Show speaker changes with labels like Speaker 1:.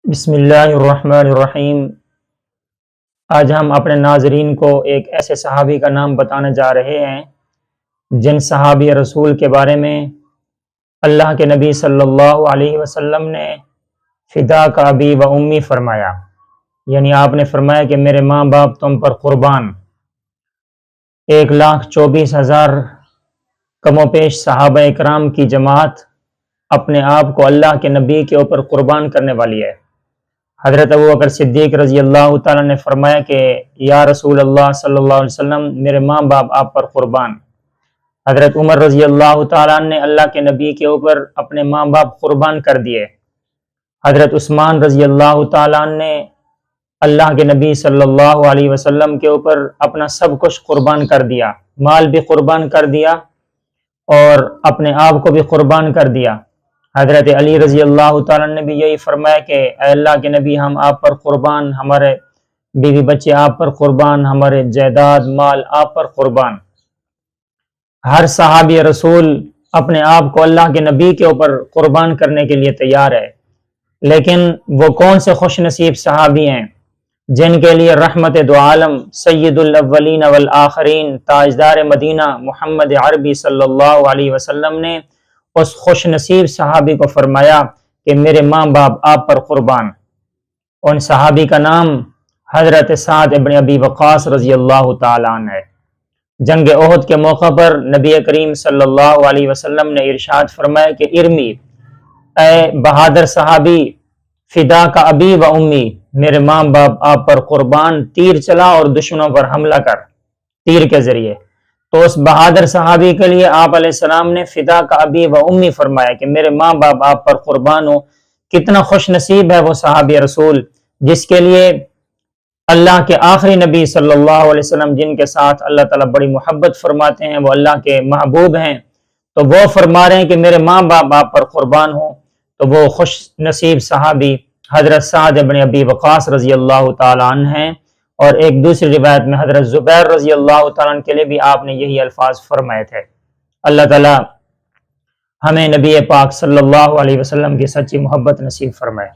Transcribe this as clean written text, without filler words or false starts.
Speaker 1: بسم اللہ الرحمن الرحیم۔ آج ہم اپنے ناظرین کو ایک ایسے صحابی کا نام بتانے جا رہے ہیں جن صحابی رسول کے بارے میں اللہ کے نبی صلی اللہ علیہ وسلم نے فدا کا ابی و امی فرمایا، یعنی آپ نے فرمایا کہ میرے ماں باپ تم پر قربان۔ 1,24,000 کم و پیش صحابہ اکرام کی جماعت اپنے آپ کو اللہ کے نبی کے اوپر قربان کرنے والی ہے۔ حضرت ابوبکر صدیق رضی اللہ تعالیٰ نے فرمایا کہ یا رسول اللہ صلی اللہ علیہ وسلم میرے ماں باپ آپ پر قربان۔ حضرت عمر رضی اللہ تعالیٰ نے اللہ کے نبی کے اوپر اپنے ماں باپ قربان کر دیے۔ حضرت عثمان رضی اللہ تعالیٰ نے اللہ کے نبی صلی اللہ علیہ وسلم کے اوپر اپنا سب کچھ قربان کر دیا، مال بھی قربان کر دیا اور اپنے آپ کو بھی قربان کر دیا۔ حضرت علی رضی اللہ تعالیٰ نے بھی یہی فرمایا کہ اے اللہ کے نبی ہم آپ پر قربان، ہمارے بیوی بچے آپ پر قربان، ہمارے جائیداد مال آپ پر قربان۔ ہر صحابی رسول اپنے آپ کو اللہ کے نبی کے اوپر قربان کرنے کے لیے تیار ہے، لیکن وہ کون سے خوش نصیب صحابی ہیں جن کے لیے رحمت دو عالم سید الاولین والآخرین تاجدار مدینہ محمد عربی صلی اللہ علیہ وسلم نے اس خوش نصیب صحابی کو فرمایا کہ میرے ماں باپ آپ پر قربان۔ ان صحابی کا نام حضرت سعد ابن ابی وقاص رضی اللہ تعالیٰ عنہ ہے۔ جنگ احد کے موقع پر نبی کریم صلی اللہ علیہ وسلم نے ارشاد فرمایا کہ ارمی، اے بہادر صحابی، فدا کا ابی و امی، میرے ماں باپ آپ پر قربان، تیر چلا اور دشمنوں پر حملہ کر تیر کے ذریعے۔ تو اس بہادر صحابی کے لیے آپ علیہ السلام نے فدا کا ابی و امی فرمایا کہ میرے ماں باپ آپ پر قربان ہو۔ کتنا خوش نصیب ہے وہ صحابی رسول جس کے لیے اللہ کے آخری نبی صلی اللہ علیہ وسلم، جن کے ساتھ اللہ تعالیٰ بڑی محبت فرماتے ہیں، وہ اللہ کے محبوب ہیں، تو وہ فرما رہے ہیں کہ میرے ماں باپ آپ پر قربان ہو۔ تو وہ خوش نصیب صحابی حضرت سعد ابن ابی وقاص رضی اللہ تعالیٰ عنہ ہیں، اور ایک دوسری روایت میں حضرت زبیر رضی اللہ تعالیٰ عنہ کے لیے بھی آپ نے یہی الفاظ فرمائے تھے۔ اللہ تعالیٰ ہمیں نبی پاک صلی اللہ علیہ وسلم کی سچی محبت نصیب فرمائے۔